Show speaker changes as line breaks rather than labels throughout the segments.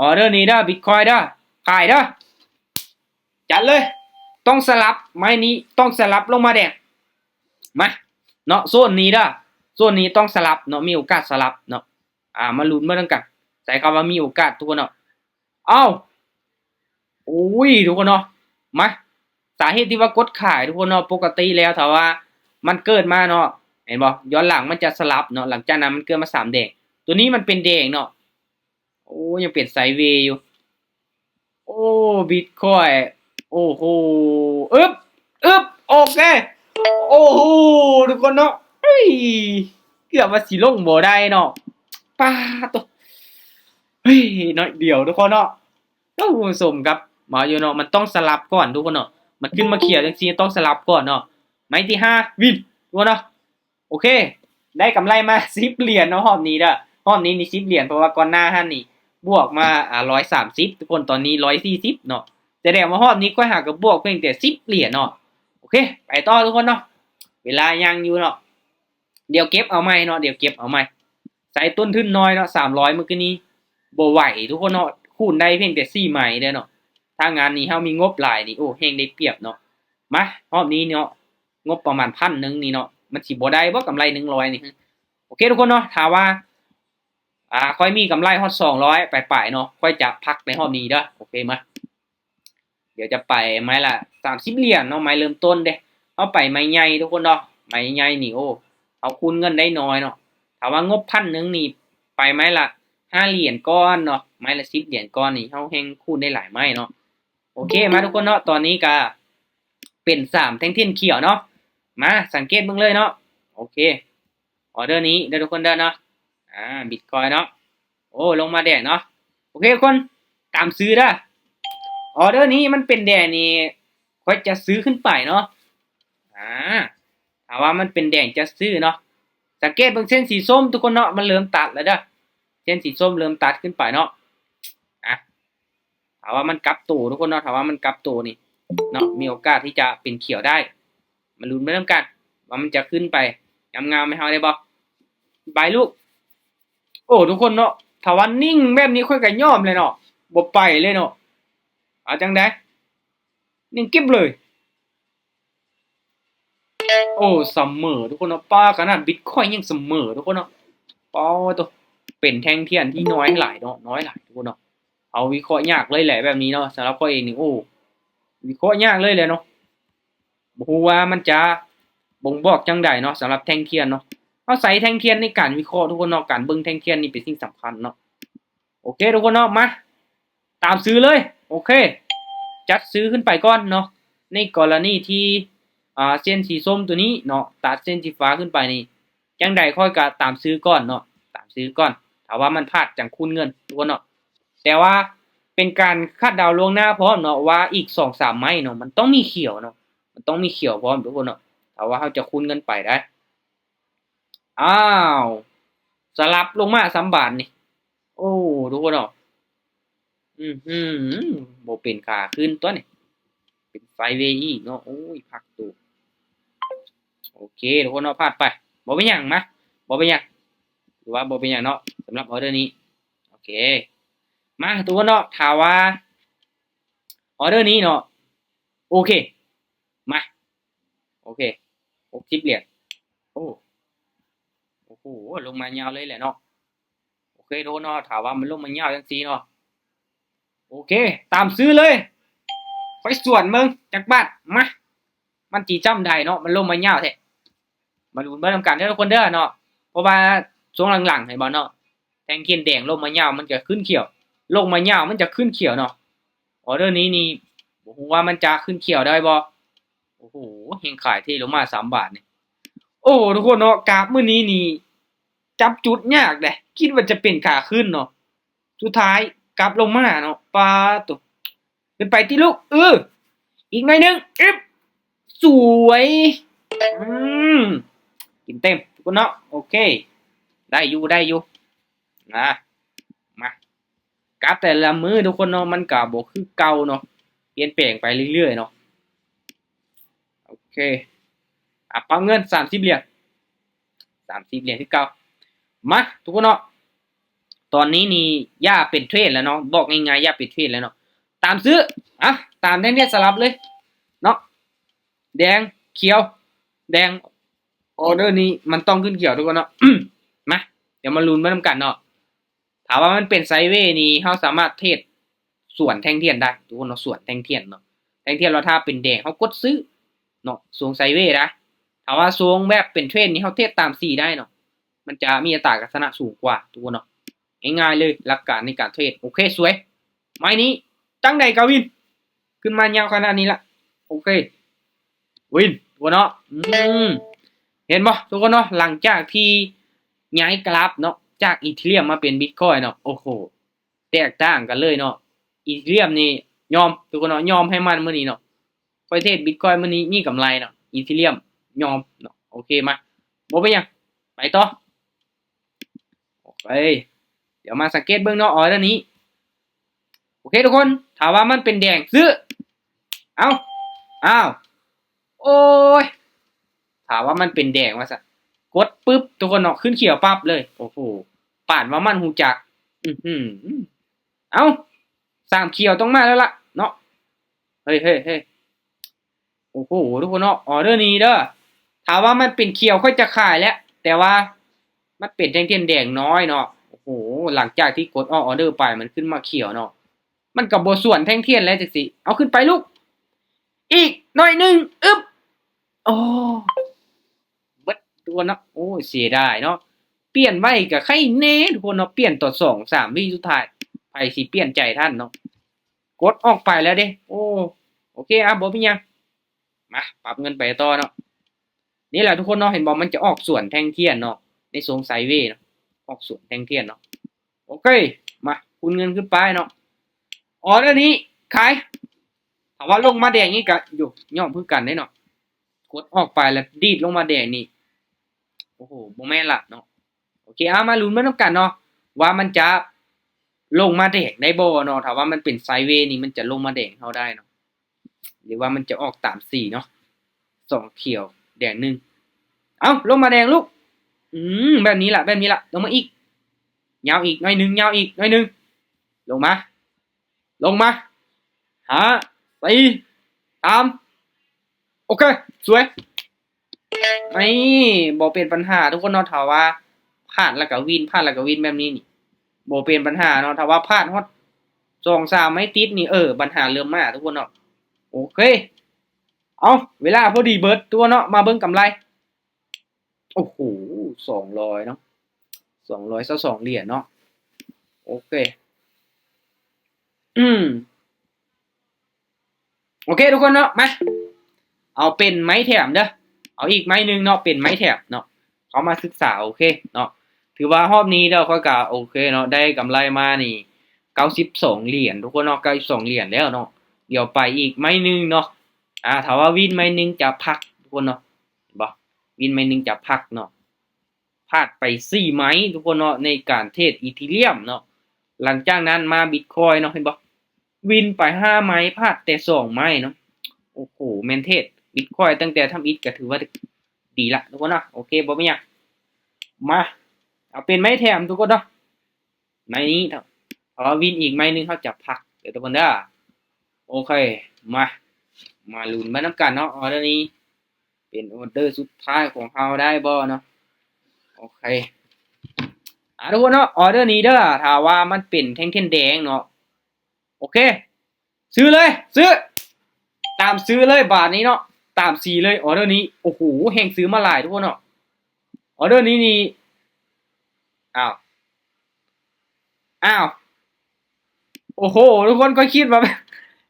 ออเดอร์นี้เด้อบิตคอยเด้อขายเด้อจัดเลยต้องสลับไม้นี้ต้องสลับลงมาแดงมาเนาะโซนนี้เด้อโซนนี้ต้องสลับเนาะมีโอกาสสลับเนาะมาลุ้นมาด้วยกันใส่คำว่ามีโอกาสทุกคนเนาะเอ้าโอ้ยทุกคนเนาะมาสาเหตุที่ว่ากดขายทุกคนเนาะปกติแล้วถ้าว่ามันเกิดมาเนาะเห็นบ่ย้อนหลังมันจะสลับเนาะหลังจากนั้นมันเกิดมา3แดงตัวนี้มันเป็นแดงเนาะโอ้ยังเปลี่ยนไซด์เวย์อยู่โอ้บิตคอยโอ้โหอึ๊บอึ๊บโอเคโอ้โหทุกคนเนาะเฮ้ยเกือบว่าสิลงบ่ได้เนาะป้าตัวเฮ้ยน้อยเดียวทุกคนเนาะโอ้สมกับมาอยู่เนาะมันต้องสลับก่อนทุกคนเนาะมันขึ้นมาเขียวจังซี่ต้องสลับก่อนเนาะไม้ที่5วินทุกคนเนาะโอเคได้กำไรมา10เหรียญเนาะรอบนี้เด้อรอบนี้นี่10เหรียญเพราะว่าก่อนหน้าหั่นนี่บวกมา130ทุกคนตอนนี้140เนาะแสดงว่ารอบนี้ก็หากับบวกเพียงแต่10เหรียญเนาะโอเคไปต่อทุกคนเนาะเวลายังอยู่เนาะเดี๋ยวเก็บเอาใหม่เนาะเดี๋ยวเก็บเอาใหม่ใส่ต้นทุนน้อยเนาะ300เมื่อกี้นี้บ่ไหวทุกคนเนาะคูณได้เพียงแต่4ใหม่เด้อเนาะถ้างานนี้เฮามีงบหลายนี่โอ้เฮงได้เปรียบเนาะมารอบนี้เนาะงบประมาณ1,000นี่เนาะมันสิบ่ได้บ่กำไร100นี่โอเคทุกคนเนาะถ้าว่าค่อยมีกำไรฮอด200ปลายๆเนาะค่อยจะพักในรอบนี้เด้อโอเคมาเดี๋ยวจะไปไม้ละ30เหรียญเนาะไม้เริ่มต้นเด้เอาไปไม้ใหญ่ทุกคนเนาะไม้ใหญ่นี่โอ้เอาคูณเงินได้น้อยเนาะถ้าว่างบ1,000นี่ไปไม้ละ5เหรียญก้อนเนาะไม้ละ10เหรียญก้อนนี่เฮาแฮงคูณได้หลายไม้เนาะโอเคมาทุกคนเนาะตอนนี้ก็เป็น3แท่งเทียนเขียวเนาะมาสังเกตเบิ่งเลยเนาะโอเคออเดอร์นี้ได้ทุกคนเด้อเนาะบิตคอยเนาะโอ้ลงมาแดงเนาะโอเคทุกคนตามซื้อเด้อออเดอร์นี้มันเป็นแดงนี่ค่อยจะซื้อขึ้นไปเนาะถ้าว่ามันเป็นแดงจะซื้อเนาะสังเกตเบิ่งเส้นสีส้มทุกคนเนาะมันเริ่มตัดแล้วเด้อเส้นสีส้มเริ่มตัดขึ้นไปเนาะถ้าว่ามันกลับตัวทุกคนเนาะถ้าว่ามันกลับตัวนี่เนาะมีโอกาสที่จะเป็นเขียวได้มันลุ้นไปนำกันว่ามันจะขึ้นไปงามๆให้เฮาได้บ่บายลูกโอ้ทุกคนเนาะถ้าว่านิ่งแบบนี้ค่อยก็ยอมเลยเนาะบ่ไปเลยเนาะเอาจังได๋นิ่งกิ๊บเลยโอ้เสมอทุกคนเนาะป้าขนาดบิตคอยน์ยังเสมอทุกคนเนาะปอตัวเป็นแท่งเทียนที่น้อยหลายเนาะน้อยหลายทุกคนเนาะเอาวิเคราะห์ยากเลยแหละแบบนี้เนาะสำหรับข้อยเองนี่โอ้วิเคราะห์ยากเลยแหละเนาะบ่ฮู้ว่ามันจะบ่งบอกจังไดเนาะสำหรับแท่งเทียนเนาะเฮาใส่แท่งเทียนในการวิเคราะห์ทุกคนเนาะการเบิ่งแท่งเทียนนี่เป็นสิ่งสำคัญเนาะโอเคทุกคนเนาะมาตามซื้อเลยโอเคจัดซื้อขึ้นไปก่อนเนาะในกรณีที่เส้นสีส้มตัวนี้เนาะตัดเส้นสีฟ้าขึ้นไปนี่จังใดค่อยก็ตามซื้อก่อนเนาะตามซื้อก่อนถ้าว่ามันพลาดจังคูณเงินทุกคนเนาะแต่ว่าเป็นการคาดเดาล่วงหน้าพร้อมเนาะว่าอีก2-3ไม้เนาะมันต้องมีเขียวเนาะมันต้องมีเขียวพร้อมทุกคนเนาะถ้าว่าเฮาจะคูณเงินไปได้อ้าวสลับลงมา3บาทนี่โอ้ทุกคนเนาะบ่เป็นขาขึ้นตัวนี่เป็นไซด์เวย์อีกเนาะโอ้ยพักตัวโอเคทุกคนเนาะพลาดไปบ่เป็นหยังมาบ่เป็นหยังหรือว่าบ่เป็นหยังเนาะสำหรับออเดอร์นี้โอเคมาทุกคนเนาะถ้าว่าออเดอร์นี้เนาะโอเคมาโอเค60เหรียญโอ้โอ้โหลงมายาวเลยแหละเนาะโอเคทุกคนเนาะถ้าว่ามันลงมายาวจังซี่เนาะโอเคตามซื้อเลยไปสวนมึงจักบาทมามันสิจำได้เนาะมันลงมายาวแท้มาลุ้นเบิ่งนำกันเด้อทุกคนเด้อเนาะเพราะว่าช่วงหลังๆให้บ่เนาะแทงเทียนแดงลงมายาวมันจะขึ้นเขียวลงมายาวมันจะขึ้นเขียวเนาะออเดอร์นี้นี่บ่ฮู้ว่ามันจะขึ้นเขียวได้บ่โอ้โหเฮงขายที่ลงมา3บาทนี่โอ้ทุกคนเนาะกราฟมื้อนี้นี่จับจุดยากเด้คิดว่าจะเป็นขาขึ้นเนาะสุดท้ายกลับลงมาเนาะปาตุขึ้นไปติลูกอีกหน่อยนึงอึ๊บสวยอืมกินเต็มทุกคนเนาะโอเคได้อยู่นะมากราฟแต่ละมื้อทุกคนเนาะมันก็บ่คือเก่าเนาะเปลี่ยนแปลงไปเรื่อยๆเนาะโอเคปั๊มเงิน30เหรียญ30เหรียญคือเก่ามาทุกคนเนาะ ตอนนี้นี่ย่าเป็นเทรดแล้วเนาะบอกง่ายๆย่าเป็นเทรดแล้วเนาะตามซื้ออ่ะตามแท่งสลับเลยเนาะแดงเขียวแดงออเดอร์นี้มันต้องขึ้นเขียวทุกคนเนาะ มาเดี๋ยวมาลุ้นไปนำกันเนาะถามว่ามันเป็นไซด์เวย์นี่เราสามารถเทรดส่วนแท่งเทียนได้ทุกคนเนาะส่วนแท่งเทียนเนาะแท่งเทียนเราถ้าเป็นแดงเขากดซื้อเนาะทรงไซด์เวย์นะถามว่าทรงแบบเป็นเทรดนี่เขาเทรดตามสีได้เนาะมันจะมีอัตราการชนะสูงกว่าทุกคนเนาะง่ายๆเลยหลักการในการเทรดโอเคสวยไม้นี้ตั้งใดกาวินขึ้นมายาวขนาดนี้ละโอเควินทุกคนเนาะเห็นบ่ทุกคนเนาะหลังจากที่ย้ายกราฟเนาะจากอีเธเรียมมาเป็นบิตคอยน์เนาะโอ้โหแตกต่างกันเลยเนาะอีเธเรียมนี่ยอมทุกคนเนาะยอมให้มันมื้อนี้เนาะประเทศบิตคอยน์มื้อนี้มีกำไรเนาะอีเธเรียมยอมเนาะโอเคมาบ่เป็นหยังไปต่อโอเคเดี๋ยวมาสังเกตเบิ่งเนาะออเดอร์นี้โอเคทุกคนถามว่ามันเป็นแดงซื้อเอาอ้าวโอ้ยถามว่ามันเป็นแดงว่าซะกดปึ๊บทุกคนเนาะขึ้นเขียวปั๊บเลยโอ้โหป่านว่ามันหูจักเอาสามเขียวต้องมาแล้วล่ะเนาะเฮ้ยโอ้โหทุกคนเนาะออเดอร์นี้เด้อถามว่ามันเป็นเขียวค่อยจะขายแล้วแต่ว่ามันเป็นแท่งๆแดงน้อยเนาะโอ้โหหลังจากที่กดออเดอร์ไปมันขึ้นมาเขียวเนาะมันกับบ่ส่วนแท่งเทียนแล้วจังสิเอาขึ้นไปลูกอีกหน่อยนึงอึ๊บโอ้เบิดทุกคนเนาะโอ้เสียดายเนาะเปลี่ยนไว้กับใครแน่ทุกคนเนาะเปลี่ยนต่อ2-3วิสุดท้ายไปสิเปลี่ยนใจท่านเนาะกดออกไปแล้วเด้โอ้โอเคอ่ะบ่เป็นหยังมาปรับเงินไปต่อเนาะนี่แหละทุกคนเนาะเห็นบอกมันจะออกส่วนแท่งเทียนเนาะในทรงไซด์เวย์เนาะออกส่วนแท่งเทียนเนาะโอเคมาคูณเงินขึ้นไปเนาะออเดอร์นี้ขายถามว่าลงมาแดงนี่ก็อยู่ย่อมเพื่อกันได้เนาะกดออกไปแล้วดีดลงมาแดงนี่โอ้โหบ่แม่นละเนาะโอเคเอามาลุ้นมานํกันเนาะว่ามันจะลงมาแดงได้บ่เนาะถ้าว่ามันเป็นไซด์เวย์นี่มันจะลงมาแดงเฮาได้เนาะหรือว่ามันจะออกตามสีเนาะ2เขียวแดง1เอ้าลงมาแดงลูกแบบนี้ล่ะลงมาอีกยาวอีกหน่อยนึงยาวอีกหน่อยนึงลงมา4 3โอเคสวยไม่บ่เป็นปัญหาทุกคนเนาะถ้าว่าพลาดแล้วก็วินแบบนี้นี่บ่เป็นปัญหาเนาะถ้าว่าพลาดฮอด2-3ไม่ติดนี่ปัญหาเริ่มมาทุกคนเนาะโอเคเอาเวลาพอดีเบิดตัวเนาะมาเบิ่งกำไรโอ้โห200เนาะ222เหรียญเนาะโอเคโอเคทุกคนเนาะมาเอาเป็นไม้แถมเด้อเอาอีกไม้นึงเนาะเป็นไม้แถมเนาะเขามาศึกษาโอเคเนาะถือว่ารอบนี้เด้อค่อยก็โอเคเนาะได้กำไรมานี่92เหรียญทุกคนเนาะ92เหรียญแล้วเนาะเดี๋ยวไปอีกไม้นึงเนาะถ้าว่าวินไม้นึงจะพักทุกคนเนาะเห็นบ่วินไม้นึงจะพักเนาะพลาดไป4ไม้ทุกคนเนาะในการเทรดอีเธเรียมเนาะหลังจากนั้นมาบิตคอยน์เนาะเห็นบ่วินไป5ไม้พลาดแต่2ไม้เนาะโอ้โหแมนเทศบิตคอยตั้งแต่ทำอิทก็ถือว่าดีละทุกคนเนาะโอเคบ่มีหยังมาเอาเป็นไม้แถมทุกคนเนาะไม้นี้เนาะเอาวินอีกไม้นึงเขาจะพักเดี๋ยวทุกคนเด้อโอเคมาลุ้นมานํกันเนาะออเดอร์นี้เป็นออเดอร์สุดท้ายของเฮาได้บ่เนาะโอเคทุกคนเนาะออเดอร์นี้เด้อถ้าว่ามันเป็นแท่งๆแดงเนาะโอเคซื้อเลยซื้อตามซื้อเลยบาทนี้เนาะตามสีเลยออเดอร์นี้โอ้โหแห่งซื้อมาหลายทุกคนเนาะออเดอร์นี้นี่อ้าวโอ้โหทุกคนก็คิดว่า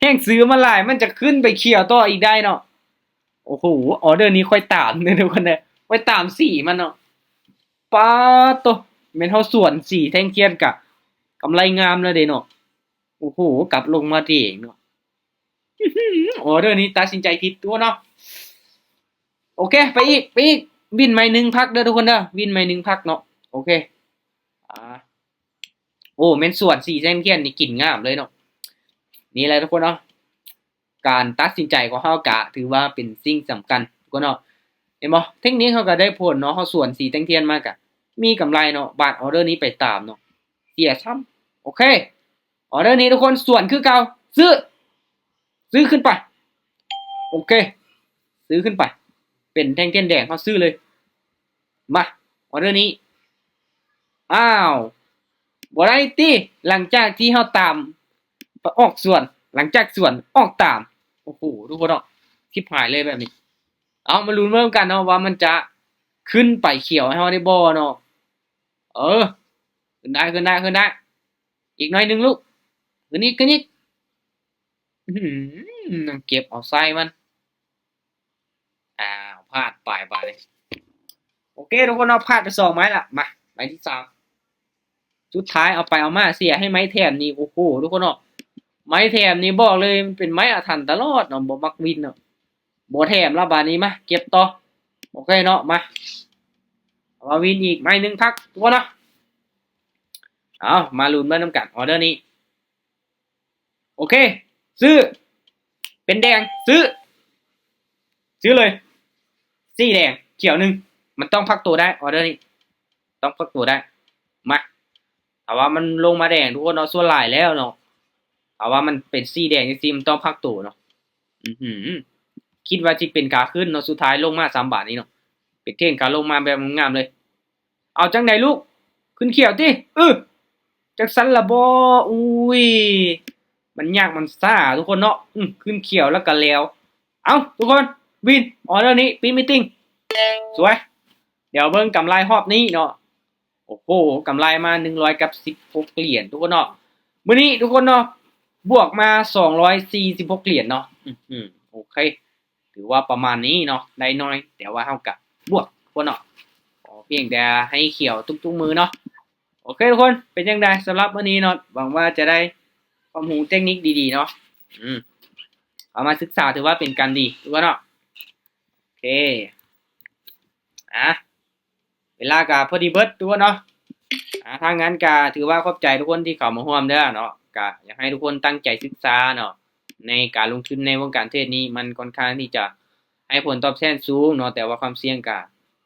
แห่งซื้อมาหลายมันจะขึ้นไปเขียวต่ออีกได้เนาะโอ้โหออเดอร์นี้ค่อยตามเนี่ยทุกคนเนี่ยค่อยตามสีมันเนาะป้าโตแม่นเฮาส่วนสีแท่งเทียนกะกำไรงามแล้วเด้เนาะโอ้โหกลับลงมาเองเนาะออเดอร์นี้ตัดสินใจผิดตัวเนาะโอเคไปอีกวินไม้นึงพักเด้อทุกคนเด้อวินไม้นึงพักเนาะโอเคโอ้แม่นส่วนสีแท่งเทียนนี่กลิ่นงามเลยเนาะนี่แหละทุกคนเนาะการตัดสินใจของเฮากะถือว่าเป็นสิ่งสำคัญทุกคนเนาะเห็นบ่เทคนิคเฮาก็ได้ผลเนาะเฮาส่วนสีแท่งเทียนมากะมีกำไรเนาะบาทออเดอร์นี้ไปตามเนาะ เสียซ้ำโอเคออเดอร์นี้ทุกคนส่วนคือเก่าซื้อขึ้นไปโอเคซื้อขึ้นไปเป็นแท่งเก้นแดงเขาซื้อเลยมาออเดอร์นี้อ้าวบ่ได้ติหลังจากที่เขาตามออกส่วนหลังจากส่วนออกตามโอ้โหทุกคนเนาะทิพหายเลยแบบนี้เอามาลุ้นเริ่มกันเนาะว่ามันจะขึ้นไปเขียวให้เราได้บ่เนาะเออขึ้นได้อีกหน่อยหนึ่งลูกขึ้นอีกเก็บเอาไส้มันอ้าวพลาดไปโอเคทุกคนเอาพลาดไป2 ไม้ละมาไม้ที่3สุดท้ายเอาไปเอามาเสียให้ไม้แถมนี่โอ้โหทุกคนเนาะไม้แถมนี่บอกเลยมันเป็นไม้อาถรรพ์ตลอดเนาะบ่มักวินเนาะบ่แถมแล้วบาดนี้มาเก็บต่อโอเคเนาะมาวินอีกไม้หนึ่งพักทุกคนเนาะเอามาลุ้นมาน้ำกันออเดอร์นี้โอเคซื้อเป็นแดงซื้อเลยสีแดงเขียวหนึ่งมันต้องพักตัวได้ออเดอร์นี้ต้องพักตัวได้มาแต่ว่ามันลงมาแดงทุกคนเนาะส่วนหลายแล้วเนาะแต่ว่ามันเป็นสีแดงจริงๆมันต้องพักตัวเนาะคิดว่าจะเป็นขาขึ้นเนาะสุดท้ายลงมา3 บาทนี้เนาะเป็นเท่งขาลงมาแบบงามเลยเอาจังใดลูกขึ้นเขียวติจักสันละบ่อุ้ยมันยากมันซ่าทุกคนเนาะขึ้นเขียวแล้วก็แล้วเอาทุกคนวินออเดอร์นี้ปีมีติ้งสวยเดี๋ยวเบิ่งกำไรรอบนี้เนาะโอ้โหกำไรมา116 เหรียญทุกคนเนาะมื้อนี้ทุกคนเนาะบวกมา246 เหรียญเนาะโอเคถือว่าประมาณนี้เนาะได้น้อยแต่ว่าเท่ากับบวกทุกคนเนาะขอเพียงแต่ให้เขียวทุกๆมือเนาะโอเคทุกคนเป็นยังไงสำหรับวันนี้เนาะหวังว่าจะได้ความรู้เทคนิคดีๆเนาะเอามาศึกษาถือว่าเป็นการดีทุกคนเนาะโอเคเวลากะพอดีเบิดทุกคนเนาะถ้างั้นกะถือว่าขอบใจทุกคนที่เข้ามาร่วมเด้อเนาะกะอยากให้ทุกคนตั้งใจศึกษาเนาะในการลงทุนในวงการเทรดนี้มันค่อนข้างที่จะให้ผลตอบแทนสูงเนาะแต่ว่าความเสี่ยงกะ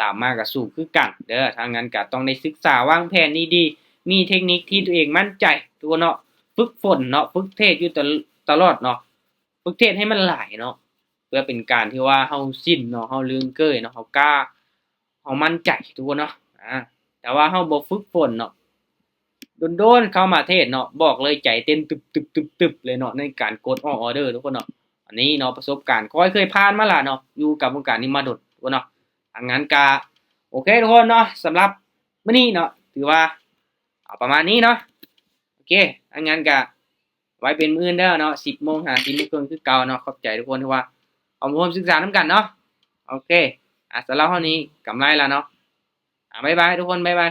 ตามมาก็สูงคือกันเด้อถ้างั้นก็ต้องได้ศึกษาวางแผนดีๆมีเทคนิคที่ตัวเองมั่นใจทุกคนเนาะฝึกฝนเนาะฝึกเทรดอยู่ตลอดเนาะฝึกเทรดให้มันหลายเนาะเพื่อเป็นการที่ว่าเฮาสิ้นเนาะเฮาลืมเกยเนาะเฮากล้าเฮามั่นใจทุกคนเนาะแต่ว่าเฮาบ่ฝึกฝนเนาะโดนๆเข้ามาเทรดเนาะบอกเลยใจเต้นตึบๆๆเลยเนาะในการกดออเดอร์ทุกคนเนาะอันนี้เนาะประสบการณ์ค่อยเคยผ่านมาล่ะเนาะอยู่กับวงการนี้มาโดดทุกคนเนาะงั้นก็โอเคทุกคนเนาะสำหรับมื้อนี้เนาะถือว่าเอาประมาณนี้เนาะโอเคงั้นก็ไว้เป็นมื้ออื่นเด้อเนาะ 10 โมง 10 โมงครึ่งคือเก่าเนาะขอบใจทุกคนที่ว่าเอามาร่วมศึกษานำกันเนาะโอเคสำหรับเท่านี้กำไรแล้วเนาะบ๊ายบายทุกคนบ๊ายบาย